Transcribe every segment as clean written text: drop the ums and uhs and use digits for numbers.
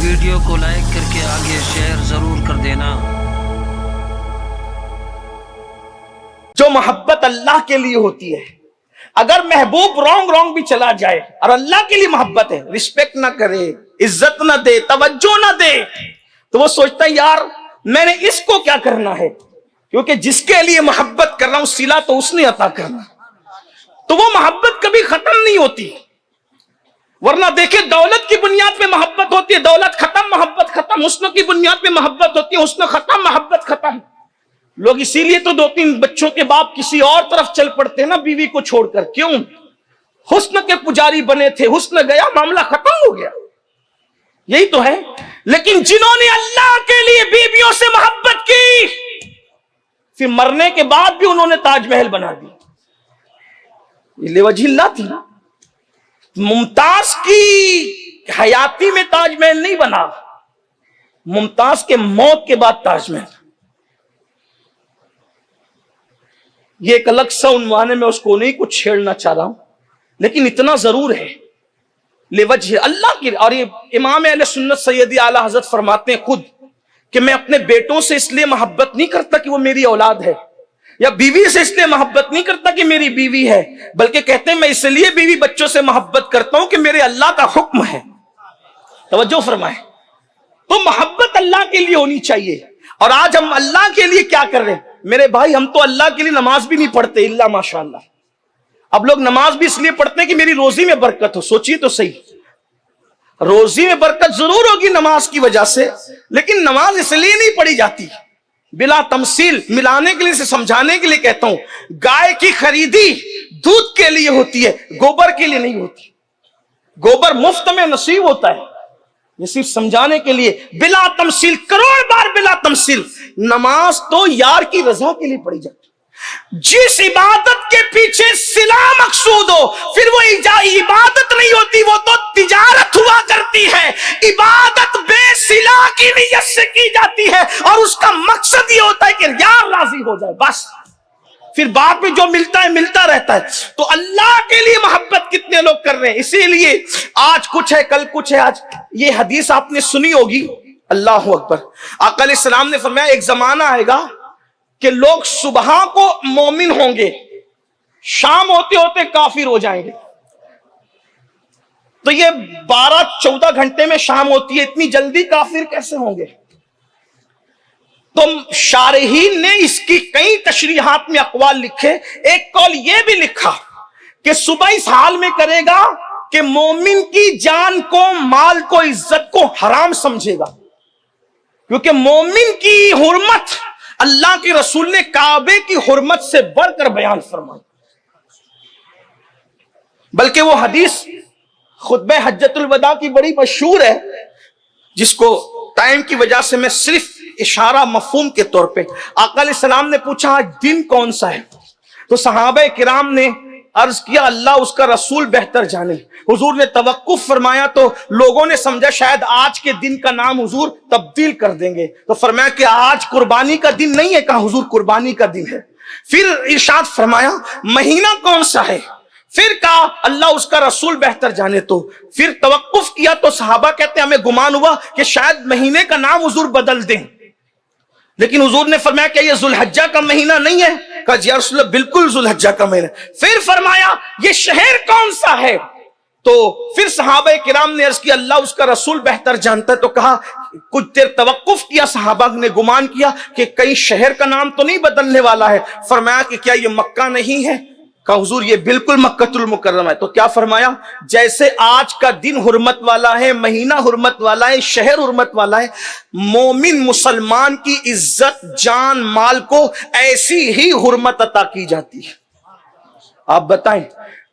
Video کو like کر کے آگے شیئر ضرور کر دینا۔ جو محبت اللہ کے لیے ہوتی ہے، اگر محبوب رونگ بھی چلا جائے اور اللہ کے لیے محبت ہے، رسپیکٹ نہ کرے، عزت نہ دے، توجہ نہ دے، تو وہ سوچتا ہے یار میں نے اس کو کیا کرنا ہے، کیونکہ جس کے لیے محبت کر رہا ہوں صلہ تو اس نے عطا کرنا، تو وہ محبت کبھی ختم نہیں ہوتی۔ ورنہ دیکھیں دولت کی بنیاد پہ محبت ہوتی ہے، دولت ختم محبت ختم، حسن کی بنیاد پہ محبت ہوتی ہے، حسن ختم محبت ختم۔ لوگ اسی لیے تو 2-3 بچوں کے باپ کسی اور طرف چل پڑتے ہیں نا بیوی کو چھوڑ کر، کیوں؟ حسن کے پجاری بنے تھے، حسن گیا معاملہ ختم ہو گیا، یہی تو ہے۔ لیکن جنہوں نے اللہ کے لیے بیویوں سے محبت کی، پھر مرنے کے بعد بھی انہوں نے تاج محل بنا دی، یہ لوجہ اللہ تھی نا۔ ممتاز کی حیاتی میں تاج محل نہیں بنا، ممتاز کے موت کے بعد تاج محل۔ یہ ایک الگ سا عنوان ہے، میں اس کو نہیں کچھ چھیڑنا چاہ رہا ہوں، لیکن اتنا ضرور ہے لوجہ اللہ کی۔ اور یہ امام اہل سنت سیدی اعلی حضرت فرماتے ہیں خود کہ میں اپنے بیٹوں سے اس لیے محبت نہیں کرتا کہ وہ میری اولاد ہے، یا بیوی سے اس لیے محبت نہیں کرتا کہ میری بیوی ہے، بلکہ کہتے ہیں میں اس لیے بیوی بچوں سے محبت کرتا ہوں کہ میرے اللہ کا حکم ہے۔ توجہ فرمائیں، تو محبت اللہ کے لیے ہونی چاہیے۔ اور آج ہم اللہ کے لیے کیا کر رہے ہیں میرے بھائی؟ ہم تو اللہ کے لیے نماز بھی نہیں پڑھتے الا ماشاءاللہ۔ اب لوگ نماز بھی اس لیے پڑھتے ہیں کہ میری روزی میں برکت ہو۔ سوچیے تو صحیح، روزی میں برکت ضرور ہوگی نماز کی وجہ سے، لیکن نماز اس لیے نہیں پڑھی جاتی۔ بلا تمثیل ملانے کے لیے، سے سمجھانے کے لیے کہتا ہوں، گائے کی خریدی دودھ کے لیے ہوتی ہے، گوبر کے لیے نہیں ہوتی۔ گوبر مفت میں نصیب ہوتا ہے، یہ صرف سمجھانے کے لیے۔ بلا تمثیل، کروڑ بار بلا تمثیل، نماز تو یار کی رضا کے لیے پڑھی جاتی۔ جس عبادت کے پیچھے صلہ مقصود ہو، پھر وہ عبادت نہیں ہوتی، وہ تو تجارت ہوا کرتی ہے۔ عبادت بے صلہ کی نیت سے کی جاتی ہے، اور اس کا مقصد یہ ہوتا ہے کہ یار راضی ہو جائے، بس پھر بعد میں جو ملتا ہے ملتا رہتا ہے۔ تو اللہ کے لیے محبت کتنے لوگ کر رہے ہیں؟ اسی لیے آج کچھ ہے کل کچھ ہے۔ آج یہ حدیث آپ نے سنی ہوگی، اللہ اکبر، آقا علیہ السلام نے فرمایا ایک زمانہ آئے گا کہ لوگ صبح کو مومن ہوں گے، شام ہوتے ہوتے کافر ہو جائیں گے۔ تو یہ 12-14 گھنٹے میں شام ہوتی ہے، اتنی جلدی کافر کیسے ہوں گے؟ تو شارحین نے اس کی کئی تشریحات میں اقوال لکھے۔ ایک قول یہ بھی لکھا کہ صبح اس حال میں کرے گا کہ مومن کی جان کو، مال کو، عزت کو حرام سمجھے گا، کیونکہ مومن کی حرمت اللہ کے رسول نے کعبے کی حرمت سے بڑھ کر بیان فرمائی۔ بلکہ وہ حدیث خطبہ حجۃ الوداع کی بڑی مشہور ہے، جس کو ٹائم کی وجہ سے میں صرف اشارہ مفہوم کے طور پہ، آقا علیہ السلام نے پوچھا آج دن کون سا ہے؟ تو صحابہ کرام نے عرض کیا اللہ اس کا رسول بہتر جانے۔ حضور نے توقف فرمایا تو لوگوں نے سمجھا شاید آج کے دن کا نام حضور تبدیل کر دیں گے، تو فرمایا کہ آج قربانی کا دن نہیں ہے، کہا حضور قربانی کا دن ہے۔ پھر ارشاد فرمایا مہینہ کون سا ہے؟ پھر کہا اللہ اس کا رسول بہتر جانے۔ تو پھر توقف کیا تو صحابہ کہتے ہیں ہمیں گمان ہوا کہ شاید مہینے کا نام حضور بدل دیں، لیکن حضور نے فرمایا کہ یہ ذوالحجہ کا مہینہ نہیں ہے؟ کہا جی یا رسول اللہ بالکل ذوالحجہ کا مہینہ۔ پھر فرمایا یہ شہر کون سا ہے؟ تو پھر صحابہ کرام نے عرض کیا اللہ اس کا رسول بہتر جانتا ہے۔ تو کہا کچھ دیر توقف کیا، صحابہ نے گمان کیا کہ کئی شہر کا نام تو نہیں بدلنے والا ہے۔ فرمایا کہ کیا یہ مکہ نہیں ہے؟ کہا حضور یہ بالکل مکۃ المکرمہ ہے۔ تو کیا فرمایا جیسے آج کا دن حرمت والا ہے، مہینہ حرمت والا ہے، شہر حرمت والا ہے، مومن مسلمان کی عزت، جان، مال کو ایسی ہی حرمت عطا کی جاتی ہے۔ آپ بتائیں،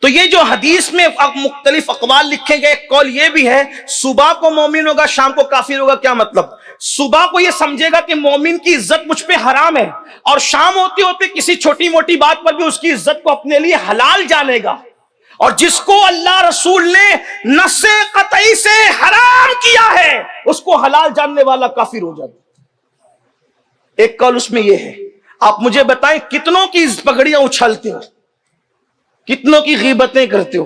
تو یہ جو حدیث میں مختلف اقوال لکھے گئے، ایک قول یہ بھی ہے صبح کو مومن ہوگا شام کو کافر ہوگا۔ کیا مطلب؟ صبح کو یہ سمجھے گا کہ مومن کی عزت مجھ پہ حرام ہے، اور شام ہوتے ہوتے کسی چھوٹی موٹی بات پر بھی اس کی عزت کو اپنے لیے حلال جانے گا، اور جس کو اللہ رسول نے نص قطعی سے حرام کیا ہے اس کو حلال جاننے والا کافر ہو جاتا۔ ایک قول اس میں یہ ہے۔ آپ مجھے بتائیں کتنوں کی پگڑیاں اچھالتے ہو، کتنوں کی غیبتیں کرتے ہو؟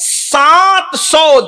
700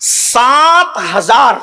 7000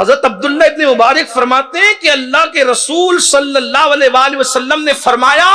حضرت عبداللہ ابن مبارک فرماتے ہیں کہ اللہ کے رسول صلی اللہ علیہ وآلہ وسلم نے فرمایا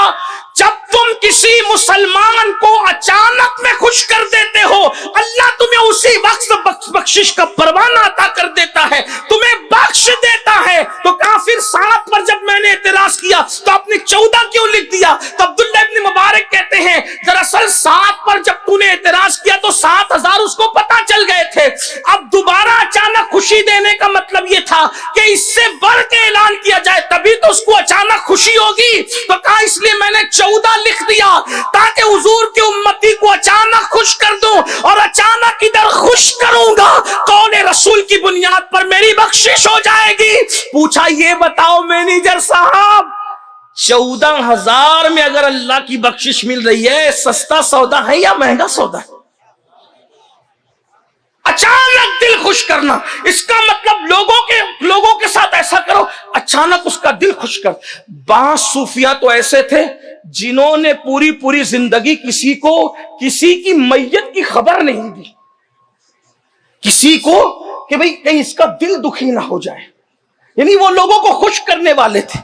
جب تم کسی مسلمان کو اچانک میں خوش کر دیتے ہو اللہ تمہیں اسی وقت بخشش کا پروانہ عطا کر دیتا ہے، تمہیں بخش دیتا ہے۔ تو کافر 7 پر جب میں نے اعتراض کیا تو آپ نے 14 کیوں لکھ دیا؟ تو عبداللہ ابن مبارک کہتے ہیں دراصل 7 پر جب تو نے اعتراض کیا تو 7000 اس کو پتہ چل گئے تھے، اب دوبارہ اچانک خوشی دینے کا مطلب یہ تھا کہ اس سے بڑھ کے اعلان کیا جائے تبھی تو اس کو اچانک خوشی ہوگی، تو کہا اس لیے میں نے 14 لکھ دیا تاکہ حضور کی امتی کو اچانک خوش کر دوں، اور اچانک ادھر خوش کروں گا قول رسول کی بنیاد پر میری بخشش ہو جائے گی۔ پوچھا یہ بتاؤ مینیجر صاحب 14,000 میں اگر اللہ کی بخشش مل رہی ہے سستا سودا ہے یا مہنگا سودا ہے؟ اچانک دل خوش کرنا، اس کا مطلب لوگوں کے ساتھ ایسا کرو اچانک اس کا دل خوش کر۔ بعض صوفیہ تو ایسے تھے جنہوں نے پوری زندگی کسی کی میت کی خبر نہیں دی، کسی کو کہ بھئی کہیں اس کا دل دکھی نہ ہو جائے، یعنی وہ لوگوں کو خوش کرنے والے تھے۔